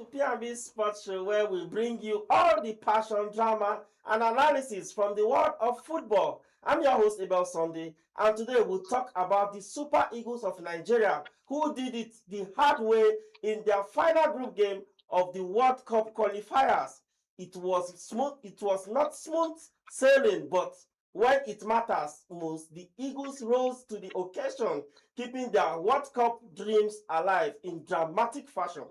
to P&B Sports Show, where we bring you all the passion, drama, and analysis from the world of football. I'm your host, Abel Sunday, and today we'll talk about the Super Eagles of Nigeria, who did it the hard way in their final group game of the World Cup qualifiers. It was smooth, it was not smooth sailing, but when it matters most, the Eagles rose to the occasion, keeping their World Cup dreams alive in dramatic fashion.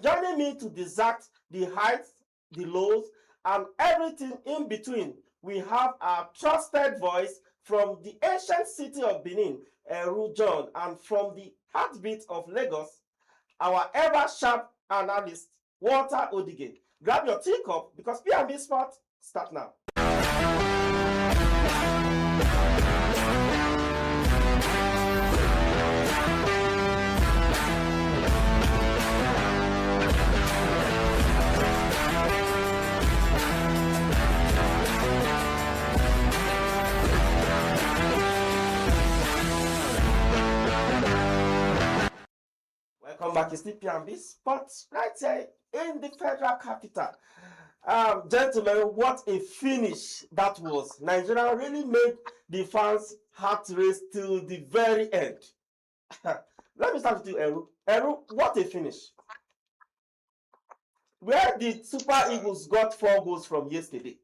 Joining me to dissect the heights, the lows, and everything in between, we have our trusted voice from the ancient city of Benin, Eru John, and from the heartbeat of Lagos, our ever sharp analyst, Walter Odige. Grab your teacup because P&B Sport start now. Welcome back. It's still P&B Sports right here in the federal capital. Gentlemen, what a finish that was. Nigeria really made the fans' heart race till the very end. Let me start with you, Eru. Eru, what a finish. Where did Super Eagles got 4 goals from yesterday?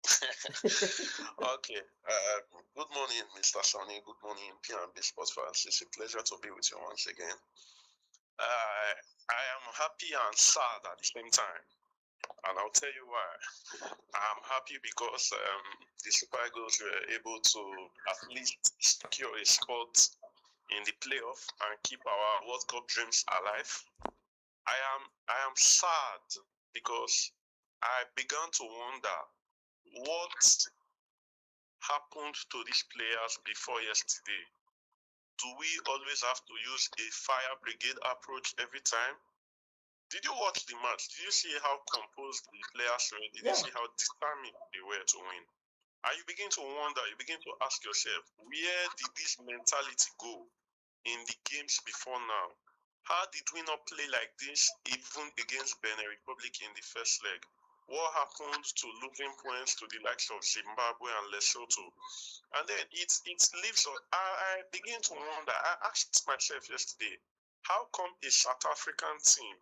Okay. Good morning, Mr. Sonny. Good morning, P&B Sports fans. It's a pleasure to be with you once again. I am happy and sad at the same time, and I'll tell you why. I'm happy because the Super Eagles were able to at least secure a spot in the playoff and keep our World Cup dreams alive. I am sad because I began to wonder what happened to these players before yesterday. Do we always have to use a fire brigade approach every time? Did you watch the match? Did you see how composed the players were? Did you see how determined they were to win? And you begin to wonder, you begin to ask yourself, where did this mentality go in the games before now? How did we not play like this even against Benin Republic in the first leg? What happened to losing points to the likes of Zimbabwe and Lesotho? And then it leaves us. I begin to wonder. I asked myself yesterday, how come a South African team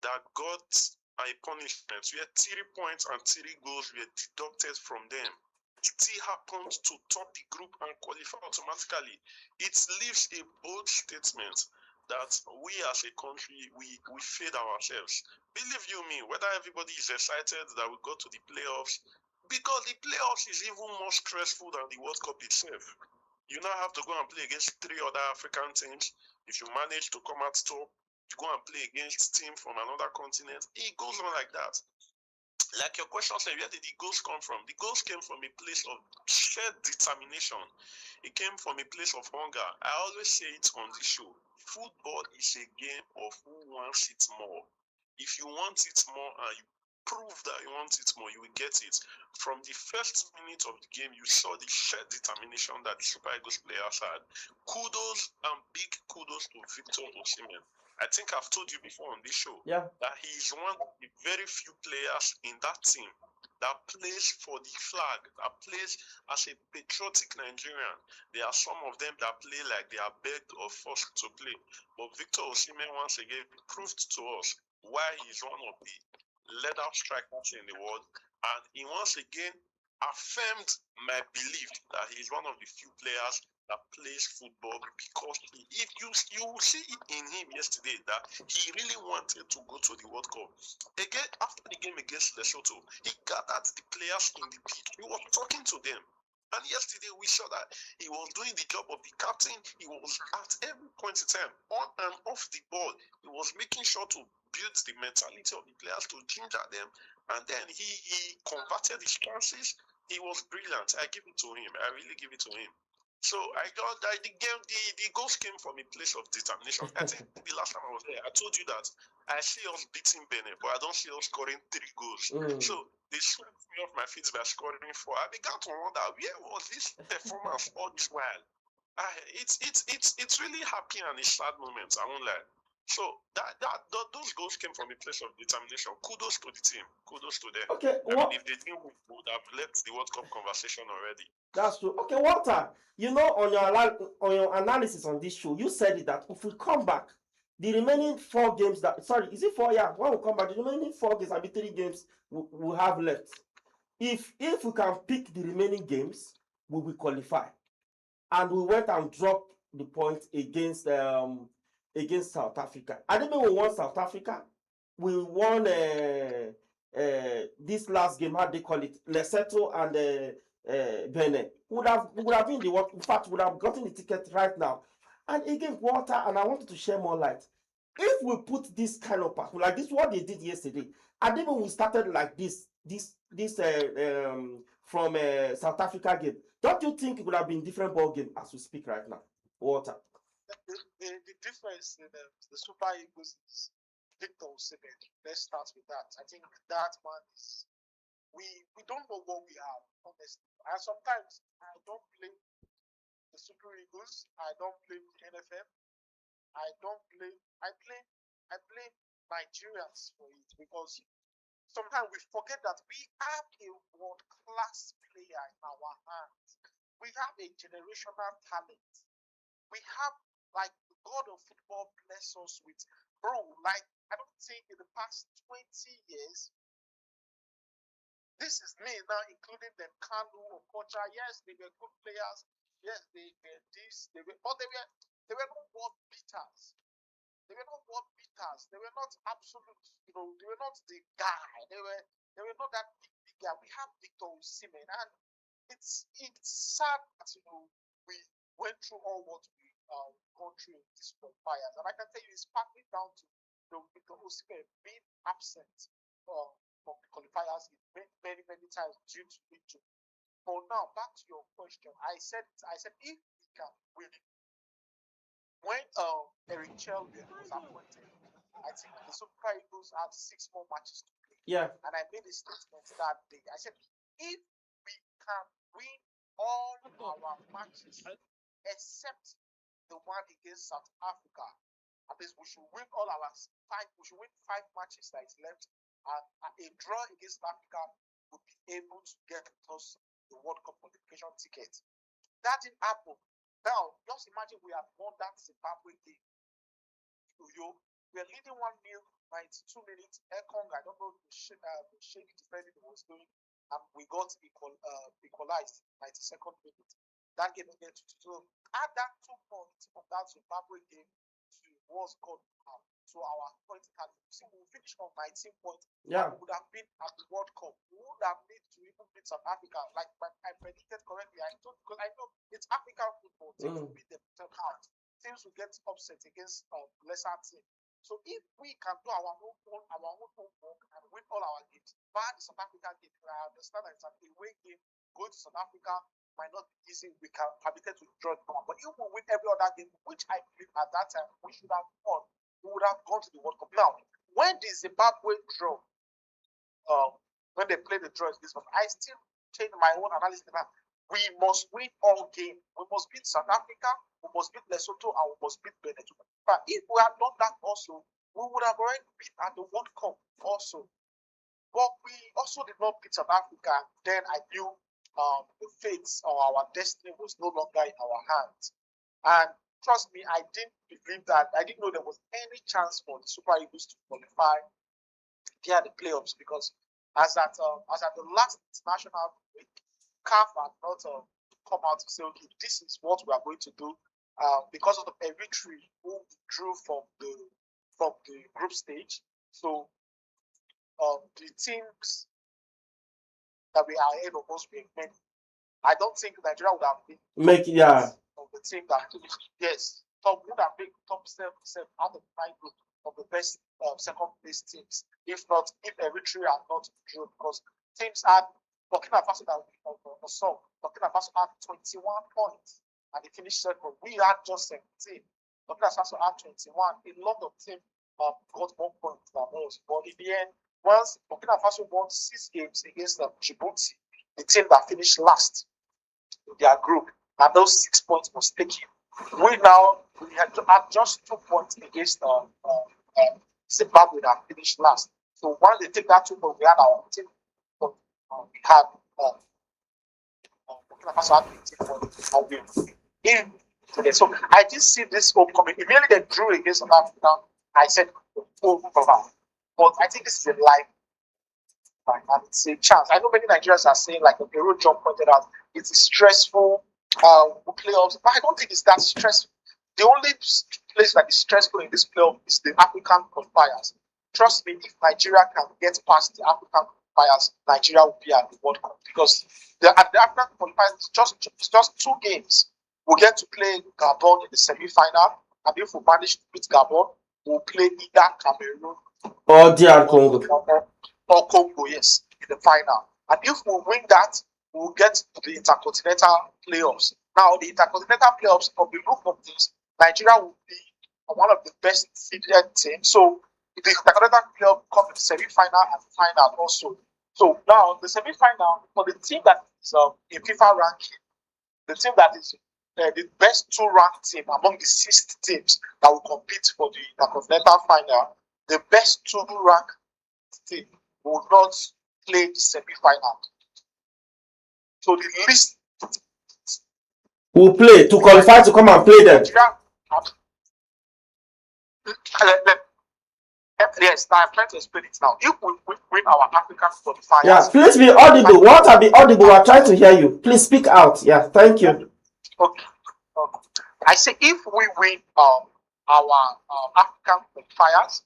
that got a punishment where 3 points and 3 goals were deducted from them still happened to top the group and qualify automatically? It leaves a bold statement that we as a country, we failed ourselves. Believe you me, whether everybody is excited that we got to the playoffs, because the playoffs is even more stressful than the World Cup itself. You now have to go and play against 3 other African teams. If you manage to come out top, you go and play against team from another continent. It goes on like that. Like your question said, where did the goals come from? The goals came from a place of sheer determination. It came from a place of hunger. I always say it on the show. Football is a game of who wants it more. If you want it more and you prove that you want it more, you will get it. From the first minute of the game, you saw the sheer determination that the Super Eagles players had. Kudos and big kudos to Victor Osimhen. I think I've told you before on this show that he is one of the very few players in that team that plays for the flag, that plays as a patriotic Nigerian. There are some of them that play like they are begged or forced to play. But Victor Osimhen once again proved to us why he's one of the leader strikers in the world. And he once again affirmed my belief that he's one of the few players that plays football, because if you see it in him yesterday that he really wanted to go to the World Cup. Again, after the game against Lesotho, he gathered the players in the pitch. He was talking to them. And yesterday we saw that he was doing the job of the captain. He was at every point in time, on and off the ball. He was making sure to build the mentality of the players, to ginger them. And then he converted his chances. He was brilliant. I give it to him. I really give it to him. So I thought that the goals came from a place of determination. I think the last time I was there, I told you that I see us beating Benin, but I don't see us scoring 3 goals. So they swept me off my feet by scoring 4. I began to wonder, where was this performance all this while? It's really happy and a sad moment, I won't lie. So those goals came from a place of determination. Kudos to the team. Kudos to them. Okay, I mean, if they didn't, we would have left the World Cup conversation already. that's true. Okay, Walter, you know, on your analysis on this show, you said it that if we come back, the remaining 4 games is it 4? Yeah, when we come back, the remaining 4 games, I mean 3 games we have left. If we can pick the remaining games, we will qualify. And we went and dropped the point against South Africa. I didn't mean we won South Africa. We won this last game. How they call it? Lesotho and Benin. Would have been the one. In fact, would have gotten the ticket right now. And again, Walter, and I wanted to share more light. If we put this kind of path, like this, what they did yesterday, and even we started like this from South Africa game, don't you think it would have been different ball game as we speak right now, Walter? The difference in the Super Eagles is Victor Osimhen. Let's start with that. I think that man is. We don't know what we have, honestly. And sometimes I don't blame the Super Eagles. I don't blame the NFF. I blame Nigerians for it, because sometimes we forget that we have a world-class player in our hands. We have a generational talent. We have, like, the God of football bless us with, bro, like, I don't think in the past 20 years, this is me now, including them, Kanu, Okocha. Yes, they were good players. Yes, they were this, but they were not world beaters. They were not world beaters. They were not absolute, they were not the guy. They were not that big guy. We have Victor Osimhen, and it's sad that we went through all what we gone through in these qualifiers. And I can tell you, it's partly down to Victor Osimhen being absent from the qualifiers many times due to injury. But now back to your question, I said if we can win. When Eric Chelby was appointed, I think the Super Eagles had 6 more matches to play. Yeah. And I made a statement that day. I said, if we can win all our matches except the one against South Africa, at least we should win all our 5. We should win 5 matches that is left, and a draw against South Africa would be able to get us the World Cup qualification ticket. That didn't happen. Now, just imagine we have won that Zimbabwe game. We are leading 1-0, 92 minutes. Ekong, I don't know the shake defending was doing, and we got equalized 92nd minute. That game again to add that 2 points from that Zimbabwe game to what's called to our point tally. See, we finished on 19 points. Yeah. We would have been at the World Cup. We would have need to even beat South Africa, like I predicted correctly. Because I know it's African football. Teams will beat them out. Teams will get upset against lesser teams. So if we can do our own homework and win all our games, but the South Africa game, I understand that it's an away game. Going to South Africa might not be easy. We can permitted to draw the one, but if we win every other game, which I believe at that time we should have won, we would have gone to the World Cup. Now, when the Zimbabwe draw, when they play the draw this month, I still change my own analysis. Now, we must win all games. We must beat South Africa, we must beat Lesotho, and we must beat Benin. But if we had done that also, we would have already been at the World Cup also. But we also did not beat South Africa. Then I knew the fate or our destiny was no longer in our hands. And trust me, I didn't believe that. I didn't know there was any chance for the Super Eagles to qualify via the playoffs, because as at the last international week, CAF had not come out to say, okay, this is what we are going to do, because of the Eritrea who drew from the group stage. So the teams that we are ahead of us were many. I don't think Nigeria would have been of the team that would have been top 7 out of 5 group of the best second place teams. If Eritrea had not drew, because teams had Burkina Faso Burkina Faso had 21 points and they finished second. We had just 17. Burkina Faso had 21. A lot of teams got more points than us. But in the end, once Burkina Faso won 6 games against Djibouti, the team that finished last in their group, and those 6 points was taken we had to add just 2 points against Zimbabwe that finished last. So once they take that 2 points, we had our team. We had Burkina Faso had 18 points, and we in today. So I did see this homecoming. Immediately they drew against South Africa. I said, oh, but I think this is a life. And it's a chance. I know many Nigerians are saying, like the Bureau John pointed out, it's stressful playoffs, but I don't think it's that stressful. The only place that is stressful in this playoff is the African qualifiers. Trust me, if Nigeria can get past the African qualifiers, Nigeria will be at the World Cup because the African qualifiers is just 2 games. We'll get to play Gabon in the semi-final, and if we manage to beat Gabon, we'll play either Cameroon or DR Congo. Or Congo, yes, in the final. And if we win that, we'll get to the intercontinental playoffs. Now, the intercontinental playoffs, from the look of this, Nigeria will be one of the best seeded teams. So the intercontinental playoff comes in the semi-final and final also. So now the semi-final for the team that is in FIFA ranking, the team that is the best 2 ranked team among the 6 teams that will compete for the intercontinental final, the best 2 ranked team will not play the semi-final. So the least will play to qualify to come and play them. Yes, I'm trying to explain it now. If we win our African qualifiers, yeah, please be audible. Want to be audible? I'm trying to hear you. Please speak out. Yeah, thank you. Okay. I say if we win our African qualifiers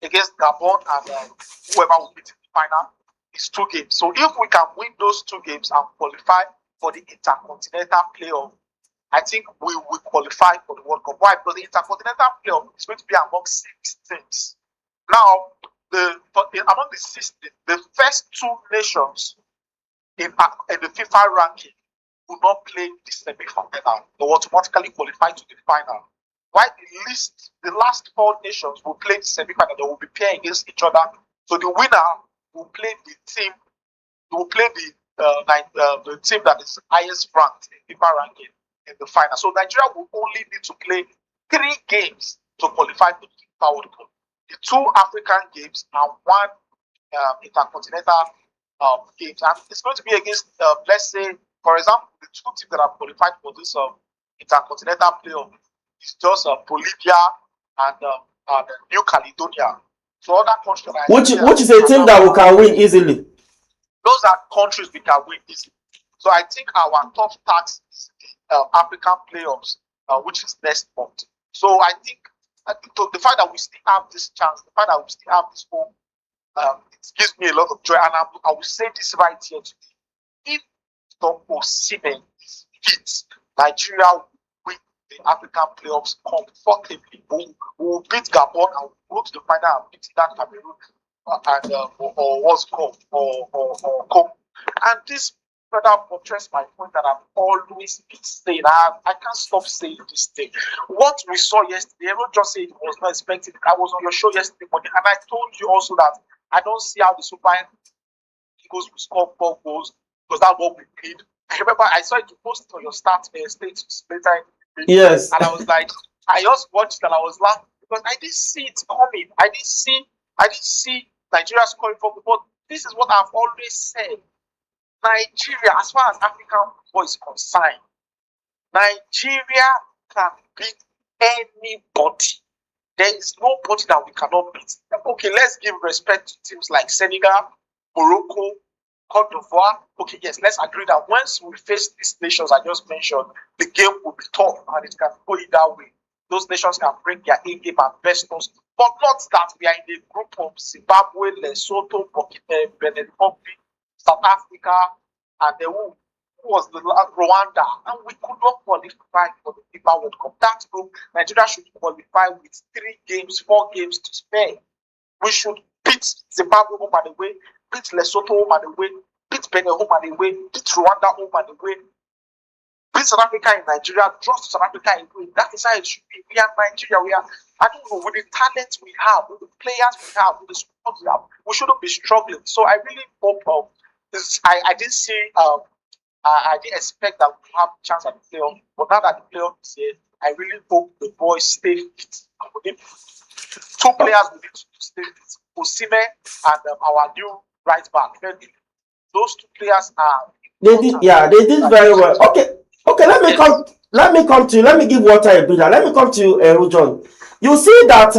against Gabon and whoever will beat in the final, it's 2 games. So if we can win those 2 games and qualify for the intercontinental playoff, I think we will qualify for the World Cup. Why? Because the intercontinental playoff is going to be among 6 teams. Now, among the 6 teams, the first 2 nations in the FIFA ranking will not play the semi-final. They will automatically qualify to the final. While the last 4 nations will play the semi-final, they will be pairing against each other. So the winner will play the team. They will play the team that is highest ranked in FIFA ranking in the final. So Nigeria will only need to play 3 games to qualify for the FIFA World Cup. The 2 African games and 1 intercontinental games. And it's going to be against, let's say, for example, the 2 teams that are qualified for this intercontinental playoff is just Bolivia and New Caledonia. So other countries which is a team that we can win easily. Those are countries we can win easily. So I think our top task is African playoffs, which is next month. So I think the fact that we still have this chance, the fact that we still have this hope, it gives me a lot of joy. And I will say this right here today. If Tom Osimhen is fit, Nigeria will win the African playoffs comfortably. We will beat Gabon and we'll go to the final and beat that Cameroon or what's called or Congo. And this further buttress my point that I've always been saying. I can't stop saying this thing. What we saw yesterday, everyone just said it was not expected. I was on your show yesterday morning, and I told you also that I don't see how the Super Eagles will score 4 goals because that's what we did. I remember I saw it post on your status later. Yes. And I was like, I just watched and I was laughing because I didn't see it coming. I didn't see Nigeria scoring 4 goals. But this is what I've always said. Nigeria, as far as African football is concerned, Nigeria can beat anybody. There is nobody that we cannot beat. Okay, let's give respect to teams like Senegal, Morocco, Cote d'Ivoire. Okay, yes, let's agree that once we face these nations I just mentioned, the game will be tough and it can go either way. Those nations can bring their A game and best us, but not that we are in a group of Zimbabwe, Lesotho, Benin Republic, South Africa, and who was the Rwanda, and we could not qualify for the FIFA World Cup. That group, Nigeria should qualify with 3 games, 4 games to spare. We should beat Zimbabwe home and away, beat Lesotho home and away, beat Benin home and away, beat Rwanda home and away, beat South Africa in Nigeria, draw South Africa in away. That is how it should be. We are Nigeria. I don't know, with the talent we have, with the players we have, with the squad we have, we shouldn't be struggling. So I really hope I didn't see I didn't expect that we have a chance at the playoff, but now that the playoff is here, I really hope the boys stay fit. Two players will need to stay fit: Osimhen and our new right back. Those two players are. They did very well. Okay. Let me come to you. Let me give water a breather. Let me come to you, Rujon. You see that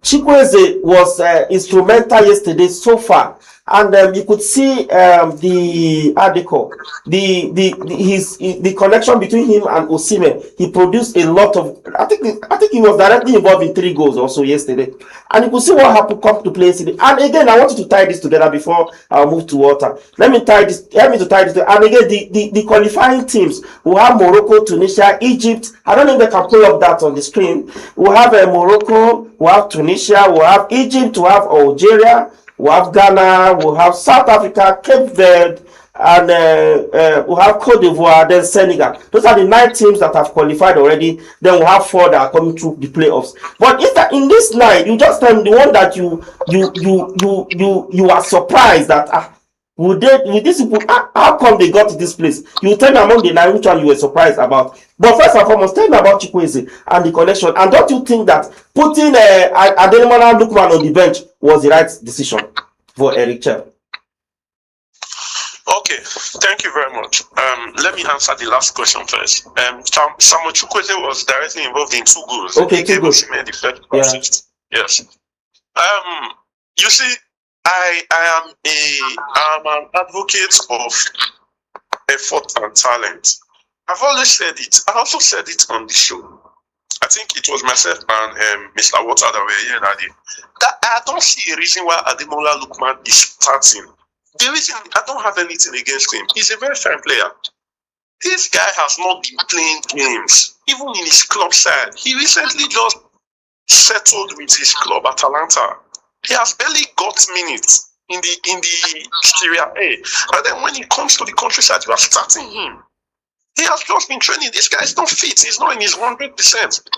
Chikwueze was instrumental yesterday so far, and you could see the article, the connection between him and Osimhen. He produced a lot of. I think he was directly involved in 3 goals also yesterday, and you could see what happened come to play yesterday. And again, I want you to tie this together before I move to water. Let me tie this. Help me to tie this. And again, the qualifying teams, we have Morocco, Tunisia, Egypt. I don't know if they can pull up that on the screen. We have Morocco, we have Tunisia, we have Egypt, we have Algeria, we have Ghana, we have South Africa, Cape Verde, and we have Cote d'Ivoire, then Senegal. Those are the 9 teams that have qualified already. Then we have 4 that are coming through the playoffs. But if that in this 9, you just tell me the one that you are surprised that with these people, how come they got to this place? You tell me among the 9 which one you were surprised about. But first and foremost, tell me about Chikwueze and the connection. And don't you think that putting Ademola Lookman on the bench was the right decision for Eric Chell? Okay, thank you very much. Let me answer the last question first. Samuel Chukwueze was directly involved in 2 goals. Okay, 2 goals. The first assist. Yes. You see, I am an advocate of effort and talent. I've always said it. I also said it on the show. I think it was myself and Mr. Water that were here that day. That I don't see a reason why Ademola Lookman is starting. The reason I don't have anything against him, he's a very fine player. This guy has not been playing games, even in his club side. He recently just settled with his club, Atalanta. He has barely got minutes in the Serie A. And then when he comes to the countryside, you are starting him. He has just been training. This guy is not fit. He's not in his 100%.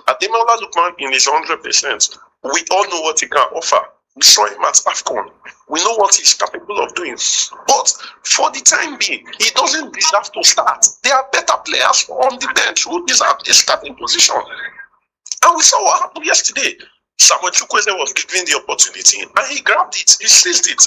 Ademola Lookman in his 100%. We all know what he can offer. We saw him at AFCON. We know what he's capable of doing. But for the time being, he doesn't deserve to start. There are better players on the bench who deserve a starting position. And we saw what happened yesterday. Samuel Chukwueze was given the opportunity and he grabbed it. He seized it.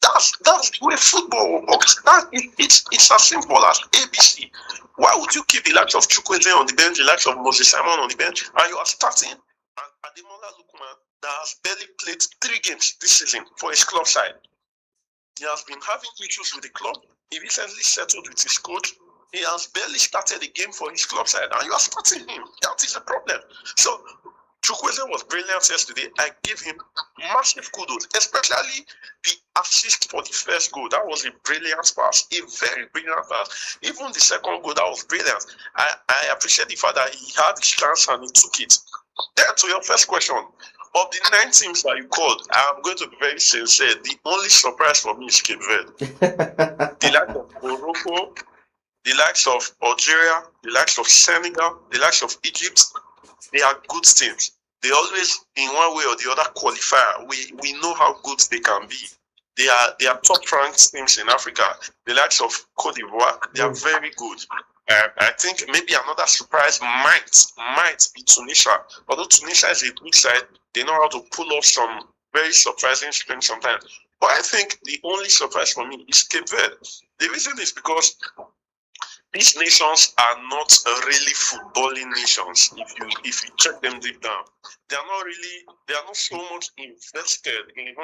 That's the way football works. It's as simple as ABC. Why would you keep the likes of Chukwueze on the bench, the likes of Moses Simon on the bench, and you are starting and Ademola Lookman that has barely played 3 games this season for his club side? He has been having issues with the club. He recently settled with his coach. He has barely started a game for his club side, and you are starting him. That is a problem. So Chukwueze was brilliant yesterday. I give him massive kudos, especially the assist for the first goal. That was a brilliant pass, a very brilliant pass. Even the second goal, that was brilliant. I appreciate the fact that he had his chance and he took it. Then to your first question, of the 9 teams that you called, I'm going to be very sincere. The only surprise for me is Cape Verde. The likes of Morocco, the likes of Algeria, the likes of Senegal, the likes of Egypt, they are good teams. They always, in one way or the other, qualify. We know how good they can be. They are top ranked teams in Africa. The likes of Cote d'Ivoire, they are very good. I think maybe another surprise might be Tunisia. Although Tunisia is a good side, they know how to pull off some very surprising things sometimes. But I think the only surprise for me is Cape Verde. The reason is because these nations are not really footballing nations. If you check them deep down, they are not so much invested in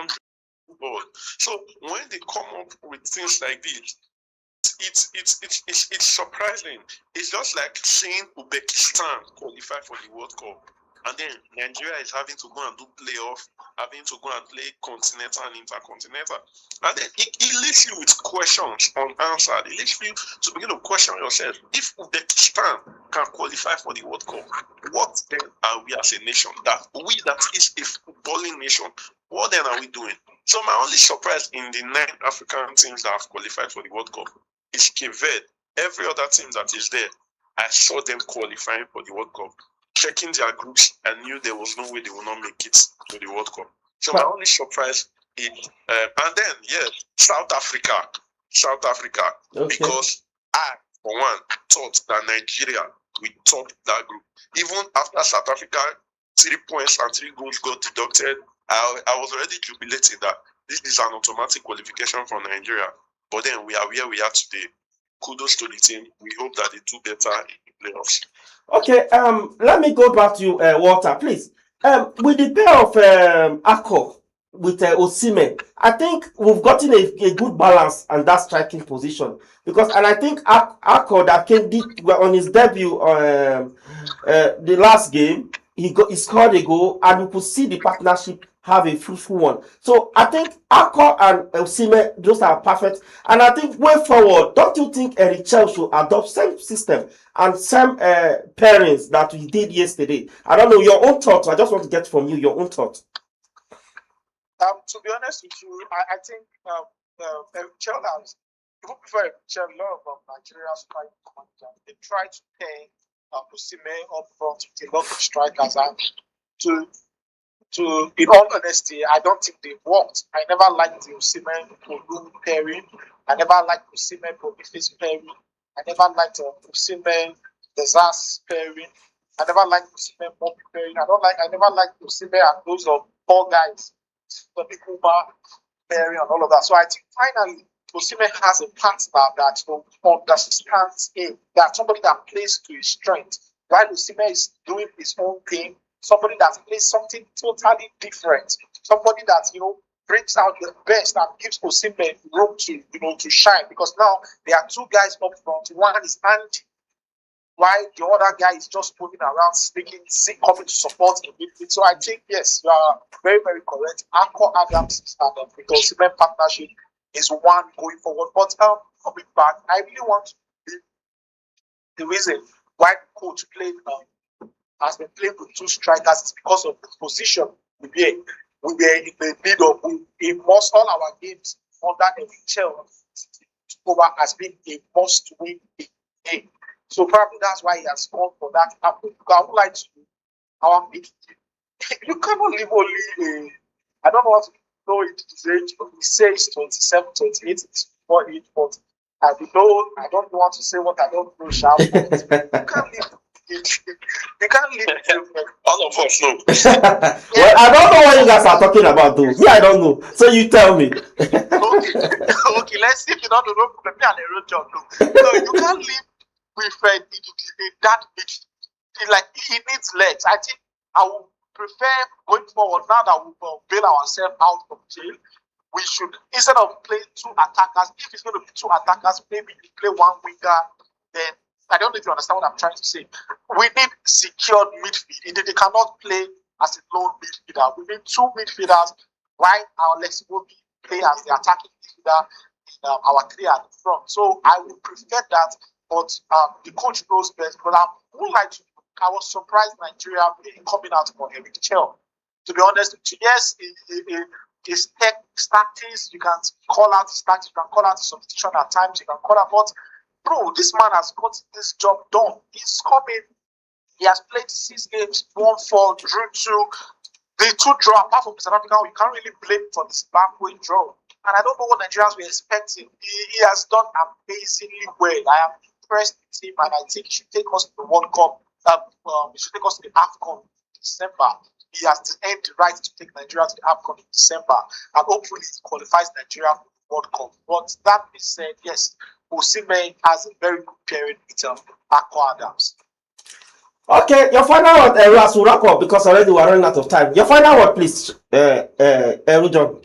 football. So when they come up with things like this, it's surprising. It's just like seeing Uzbekistan qualify for the World Cup, and then Nigeria is having to go and do playoff, having to go and play continental and intercontinental, and then it leaves you with questions unanswered. It leaves you to begin to question yourself. If Uzbekistan can qualify for the World Cup, what then are we as a nation? That is a footballing nation. What then are we doing? So my only surprise in the 9 African teams that have qualified for the World Cup is Cape Verde. Every other team that is there, I saw them qualifying for the World Cup. Checking their groups, I knew there was no way they will not make it to the World Cup. So my only surprise is, and then yes, South Africa. South Africa, because I, for one, thought that Nigeria will top that group. Even after South Africa 3 points and 3 goals got deducted, I was already jubilating that this is an automatic qualification for Nigeria. But then we are where we are today. Kudos to the team. We hope that they do better in the playoffs. Okay, let me go back to you, Walter, please. With the pair of Akko with Osimhen, I think we've gotten a good balance on that striking position, because, and I think Akko that did on his debut the last game, he scored a goal, and we could see the partnership have a fruitful one. So I think Akko and Osimhen, those are perfect. And I think way forward, don't you think Eric Chel should adopt same system and same pairings that we did yesterday? I don't know, your own thoughts. I just want to get from you your own thoughts. To be honest with you, I think Eric Chel has, even before Eric Chel, a lot of Nigeria's strikers, they try to pair Osimhen up front with a lot of strikers, and to in all honesty, I don't think they worked. I never liked the Osimhen Olu pairing. I never liked Osimhen Boniface pairing. I never liked Osimhen Desas pairing. I never liked Osimhen Mopi pairing. I never liked Osimhen and those of all guys, the Kuma pairing and all of that. So I think finally Osimhen has a partner that understands him, that somebody that plays to his strength. While Osimhen is doing his own thing, somebody that plays something totally different, somebody that brings out the best and gives Osimhen room to shine. Because now there are 2 guys up front. One is Andy, while the other guy is just moving around, coming to support him. So I think yes, you are very, very correct. Akko Adams and the Osimhen partnership is one going forward. But coming back, I really want to be the reason why the coach has been playing with 2 strikers is because of the position we were in the middle. In most all our games under NHL over has been a must-win game. So probably that's why he has gone for that approach. I would like to our midfield. You cannot leave only I don't want to know his age, but he says 27, 28, it's 48, but I don't want to say what I don't know, Sham. You can't leave. You can't leave. All of us know. Well, I don't know what you guys are talking about, though. Yeah, I don't know. So you tell me. Okay, let's see if you don't know. Let me and a road job. No, you can't leave Wilfred in that midfield. Like, he needs legs. I think I would prefer going forward now that we've bail ourselves out of jail. We should, instead of playing 2 attackers, if it's going to be 2 attackers, maybe you play 1 winger. Then I don't know if you understand what I'm trying to say. We need secured midfield. They cannot play as a lone midfielder. We need 2 midfielders, while our Lexi will play as the attacking midfielder in our 3 at the front. So I would prefer that, but the coach knows best. But I would like to. I was surprised Nigeria coming out for Eric Chel. To be honest, yes, his tactics, you can call out his tactics, you can call out his substitution at times, you can call out, but bro, this man has got this job done. He's coming. He has played 6 games, 1 for, drew 2. The 2 draw, apart from South Africa, we can't really blame for this backward draw. And I don't know what Nigerians were expecting. He has done amazingly well. I am impressed with him, and I think he should take us to the World Cup. He should take us to the AFCON in December. He has earned the right to take Nigeria to the AFCON in December, and hopefully he qualifies Nigeria for the World Cup. But that being said, yes, Osimhen has a very good pairing with Akko Adams. Okay, your final word, as we wrap up, because already we're running out of time. Your final word, please, John.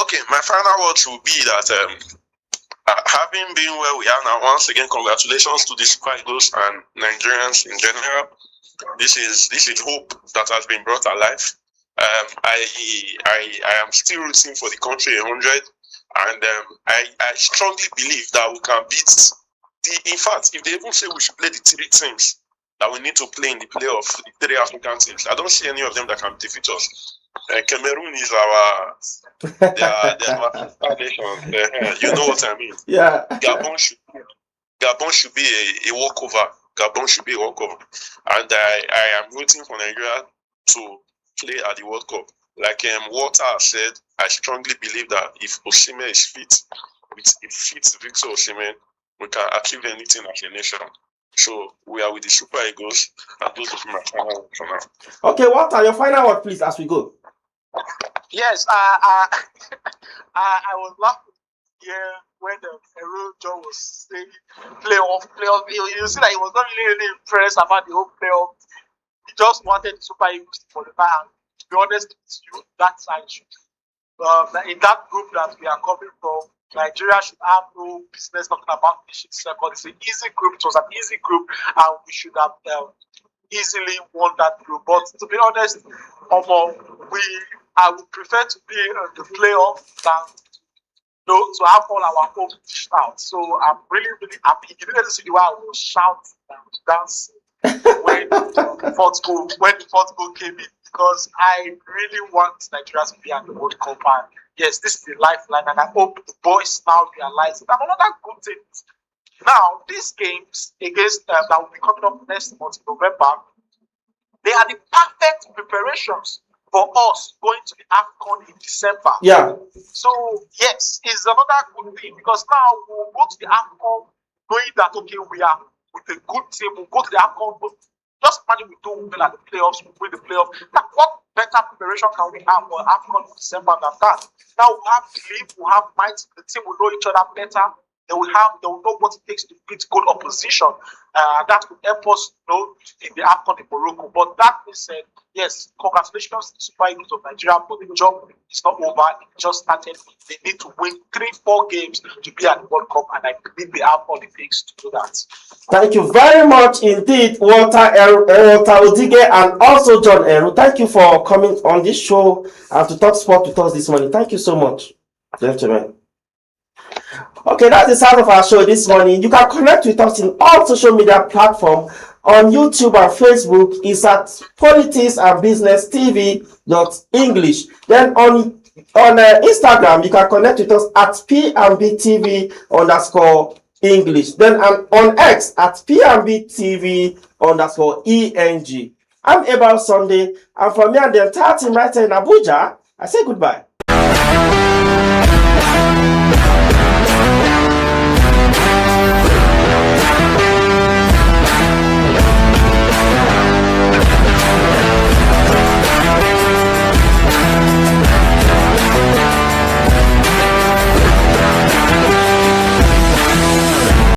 Okay, my final words will be that having been where we are now, once again, congratulations to the Super Eagles and Nigerians in general. This is hope that has been brought alive. I am still rooting for the country 100, and I strongly believe that we can beat in fact, if they even say we should play the 3 teams that we need to play in the playoff, the 3 African teams, I don't see any of them that can defeat us. Cameroon is our nation. You know what I mean? Yeah. Gabon should be a walkover. Gabon should be a walkover. And I am rooting for Nigeria to play at the World Cup. Like Walter said, I strongly believe that if Osimhen is fit, with a fit Victor Osimhen, we can achieve anything as a nation. So we are with the Super Eagles, and those are my final words for now. Okay, what are your final words, please, as we go? Yes, I was laughing here when Eru John was saying playoff. You see that he was not really impressed about the whole playoff. He just wanted the Super Eagles to qualify. And to be honest with you, that's an issue. In that group that we are coming from, Nigeria should have no business talking about finishing second. It's an easy group. It was an easy group, and we should have easily won that group. But to be honest, I would prefer to be in the playoff than to have all our hopes dished out. So I'm really, really happy. You didn't see the way I was shouting and dancing when the fourth goal came in, because I really want Nigeria to be at the World Cup. And yes, this is the lifeline, and I hope the boys now realize it. And another good thing is, now these games against that will be coming up next month, November, they are the perfect preparations for us going to the AFCON in December. Yeah. So yes, it's another good thing, because now we'll go to the AFCON knowing that okay, we are with a good team. We'll go to the AFCON. Just imagine we do well at the playoffs, we win the playoffs. Now, what better preparation can we have for AFCON in December than that? Now we have belief, we have might, the team will know each other better. They will know what it takes to beat good opposition. That will help us know in the AFCON in Morocco. But that being said, yes, congratulations to the Super Eagles of Nigeria, but the job is not over. It just started. They need to win 3-4 games to be at the World Cup, and I believe they have all it takes to do that. Thank you very much indeed, Walter Odige, and also John Eru. Thank you for coming on this show and to talk sport with us this morning. Thank you so much, gentlemen. Okay, that's the start of our show this morning. You can connect with us in all social media platforms. On YouTube and Facebook is at Politics and Business TV.English. Then on Instagram, you can connect with us at PNBTV_English. Then on X at PNBTV_ENG. I'm Abel Sunday, and for me and the entire team right here in Abuja, I say goodbye.